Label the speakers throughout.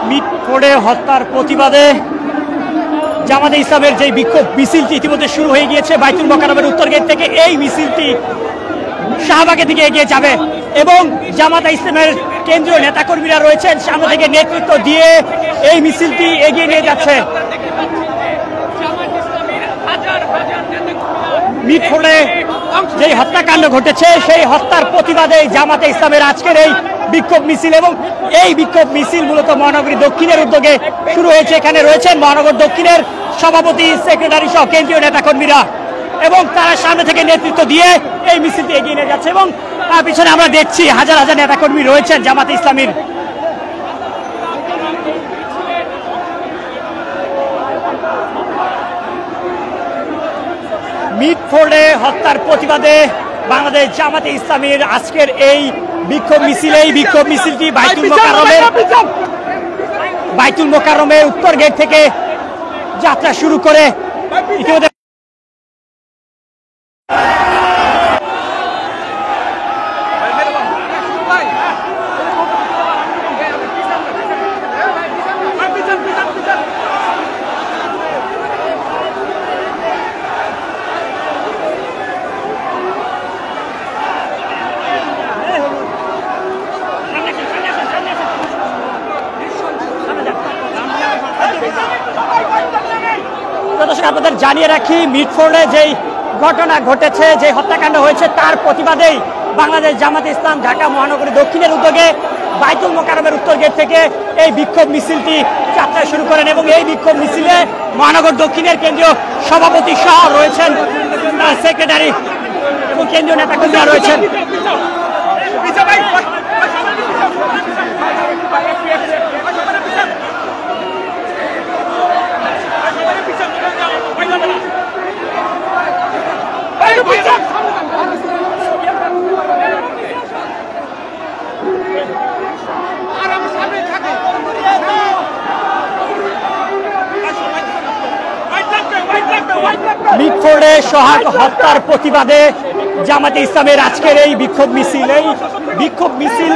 Speaker 1: মিটফোর্ডে হত্যার প্রতিবাদে জামাতে ইসলামের যে বিক্ষোভ মিছিলটি ইতিমধ্যে শুরু হয়ে গিয়েছে বাইতুল মোকাররমের উত্তর গেট থেকে। এই মিছিলটি শাহবাগের দিকে এগিয়ে যাবে এবং জামাতে ইসলামের কেন্দ্রীয় নেতাকর্মীরা রয়েছেন সামনে থেকে নেতৃত্ব দিয়ে এই মিছিলটি এগিয়ে নিয়ে যাচ্ছে। মিটফোর্ডে যে হত্যাকাণ্ড ঘটেছে সেই হত্যার প্রতিবাদে জামাতে ইসলামের আজকের এই বিক্ষোভ মিছিল এবং এই বিক্ষোভ মিছিল মূলত মহানগরী দক্ষিণের উদ্যোগে শুরু হয়েছে। এখানে রয়েছেন মহানগর দক্ষিণের সভাপতি, সেক্রেটারি সহ কেন্দ্রীয় নেতাকর্মীরা এবং তারা সামনে থেকে নেতৃত্ব দিয়ে এই মিছিলটি এগিয়ে নিয়ে যাচ্ছে এবং তার পিছনে আমরা দেখছি হাজার হাজার নেতাকর্মী রয়েছেন জামাতে ইসলামীর। মিটফোর্ডে হত্যার প্রতিবাদে বাংলাদেশ জামাতে ইসলামীর আজকের এই বিক্ষোভ মিছিল, এই বিক্ষোভ মিছিলটি বাইতুল মোকাররমের উত্তর গেট থেকে যাত্রা শুরু করে ইতিমধ্যে আপনাদের জানিয়ে রাখি, মিটফোর্ডে যেই ঘটনা ঘটেছে, যে হত্যাকাণ্ড হয়েছে তার প্রতিবাদেই বাংলাদেশ জামাতে ইসলাম ঢাকা মহানগরী দক্ষিণের উদ্যোগে বাইতুল মোকাররমের উত্তর গেট থেকে এই বিক্ষোভ মিছিলটি যাত্রা শুরু করেন এবং এই বিক্ষোভ মিছিলে মহানগর দক্ষিণের কেন্দ্রীয় সভাপতি সহ রয়েছেন সেক্রেটারি এবং কেন্দ্রীয় নেতাকর্মীরা রয়েছেন। মিটফোর্ডে সোহাগ হত্যার প্রতিবাদে জামাতে ইসলামের আজকের এই বিক্ষোভ মিছিল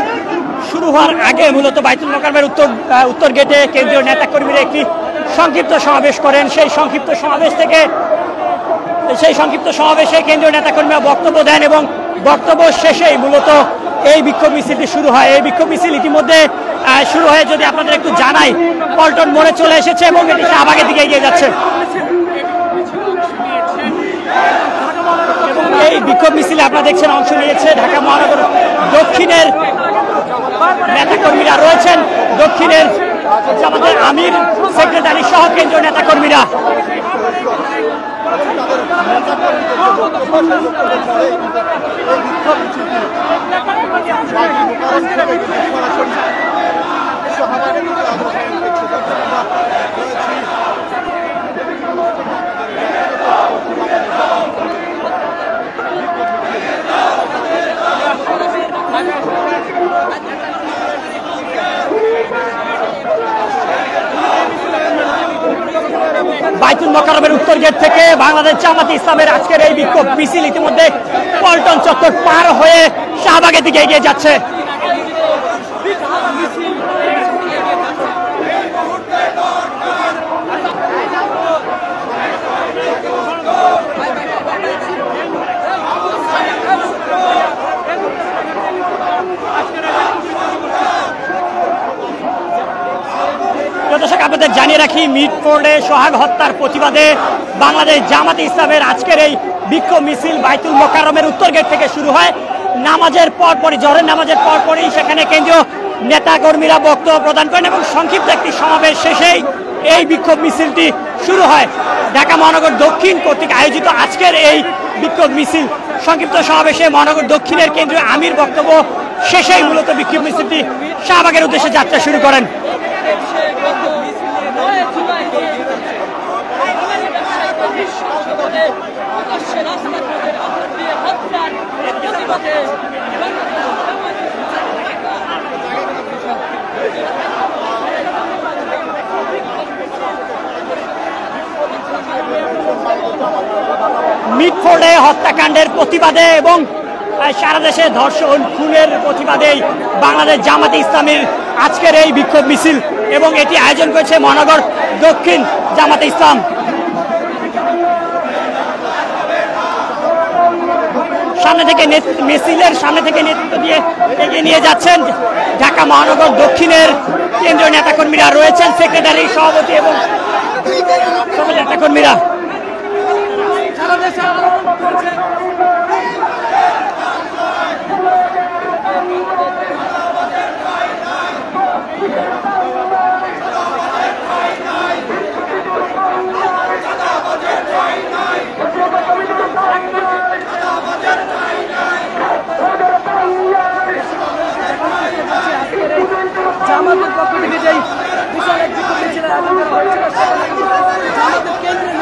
Speaker 1: শুরু হওয়ার আগে মূলত বাইতুল মোকাররমের উত্তর গেটে কেন্দ্রীয় নেতাকর্মীরা একটি সংক্ষিপ্ত সমাবেশ করেন। সেই সংক্ষিপ্ত সমাবেশে কেন্দ্রীয় নেতাকর্মীরা বক্তব্য দেন এবং বক্তব্য শেষেই মূলত এই বিক্ষোভ মিছিলটি শুরু হয়। এই বিক্ষোভ মিছিল ইতিমধ্যে শুরু হয়ে যদি আপনাদের একটু জানাই, পল্টন মোড়ে চলে এসেছে এবং এটি শাহবাগের দিকে এগিয়ে যাচ্ছে। এই বিক্ষোভ মিছিলে আপনারা দেখছেন অংশ নিয়েছে ঢাকা মহানগর দক্ষিণের নেতাকর্মীরা রয়েছেন, দক্ষিণের জামাতের আমির, সেক্রেটারি সহ কেন্দ্রীয় নেতাকর্মীরা। বাইতুল মোকাররমের উত্তর গেট থেকে বাংলাদেশ জামাতে ইসলামের আজকের এই বিক্ষোভ মিছিল ইতিমধ্যে পল্টন চত্বর পার হয়ে শাহবাগের দিকে এগিয়ে যাচ্ছে। দর্শক আপনাদের জানিয়ে রাখি, মিটফোর্ডে সোহাগ হত্যার প্রতিবাদে বাংলাদেশ জামাতে ইসলামের আজকের এই বিক্ষোভ মিছিল বাইতুল মোকাররমের উত্তর গেট থেকে শুরু হয়। নামাজের পরপরই, জোহরের নামাজের পরপরই সেখানে কেন্দ্রীয় নেতাকর্মীরা বক্তব্য প্রদান করেন এবং সংক্ষিপ্ত একটি সমাবেশ শেষেই এই বিক্ষোভ মিছিলটি শুরু হয়। ঢাকা মহানগর দক্ষিণ কর্তৃক আয়োজিত আজকের এই বিক্ষোভ মিছিল সংক্ষিপ্ত সমাবেশে মহানগর দক্ষিণের কেন্দ্রীয় আমির বক্তব্য শেষেই মূলত বিক্ষোভ মিছিলটি শাহবাগের উদ্দেশ্যে যাত্রা শুরু করেন। মিটফোর্ডে হত্যাকাণ্ডের প্রতিবাদে এবং সারা দেশে ধর্ষণ খুনের প্রতিবাদে বাংলাদেশ জামাতে ইসলামীর আজকের এই বিক্ষোভ মিছিল এবং এটি আয়োজন করেছে মহানগর দক্ষিণ জামাতে ইসলাম। মিছিলের সামনে থেকে নেতৃত্ব দিয়ে এগিয়ে নিয়ে যাচ্ছেন ঢাকা মহানগর দক্ষিণের কেন্দ্রীয় নেতাকর্মীরা রয়েছেন, সেক্রেটারি, সভাপতি এবং নেতাকর্মীরা।
Speaker 2: জামাতের পক্ষ থেকে যেই বিশাল এক বিক্ষোভ মিছিলের আয়োজন করা হয়েছিল জামাতের কেন্দ্রীয়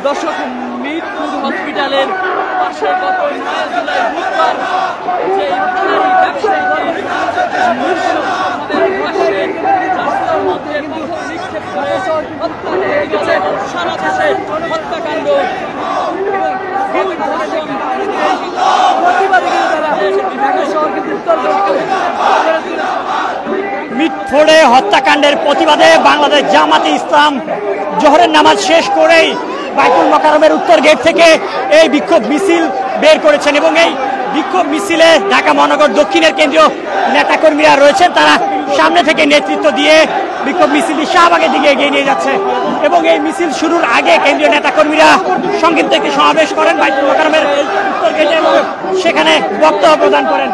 Speaker 2: দর্শক, মিটফুড হসপিটালের পাশে গত 9 জুলাই বুধবার যে ভিখারি ব্যবসায়ীকে রাস্তার মধ্যে পাথর নিক্ষেপ করে হত্যা হয়ে গেছে সারা দেশে হত্যাকাণ্ড
Speaker 1: মিটফোর্ডে হত্যাকাণ্ডের প্রতিবাদে বাংলাদেশ জামাতে ইসলাম জোহরের নামাজ শেষ করেই বাইতুল মোকাররমের উত্তর গেট থেকে এই বিক্ষোভ মিছিল বের করেছেন এবং এই বিক্ষোভ মিছিলে ঢাকা মহানগর দক্ষিণের কেন্দ্রীয় নেতাকর্মীরা রয়েছেন, তারা সামনে থেকে নেতৃত্ব দিয়ে বিক্ষোভ মিছিলটি শাহবাগের দিকে এগিয়ে নিয়ে যাচ্ছে এবং এই মিছিল শুরুর আগে কেন্দ্রীয় নেতাকর্মীরা সংক্ষিপ্ত একটি সমাবেশ করেন বাইতুল মোকাররমের উত্তর গেটে এবং সেখানে বক্তব্য প্রদান করেন।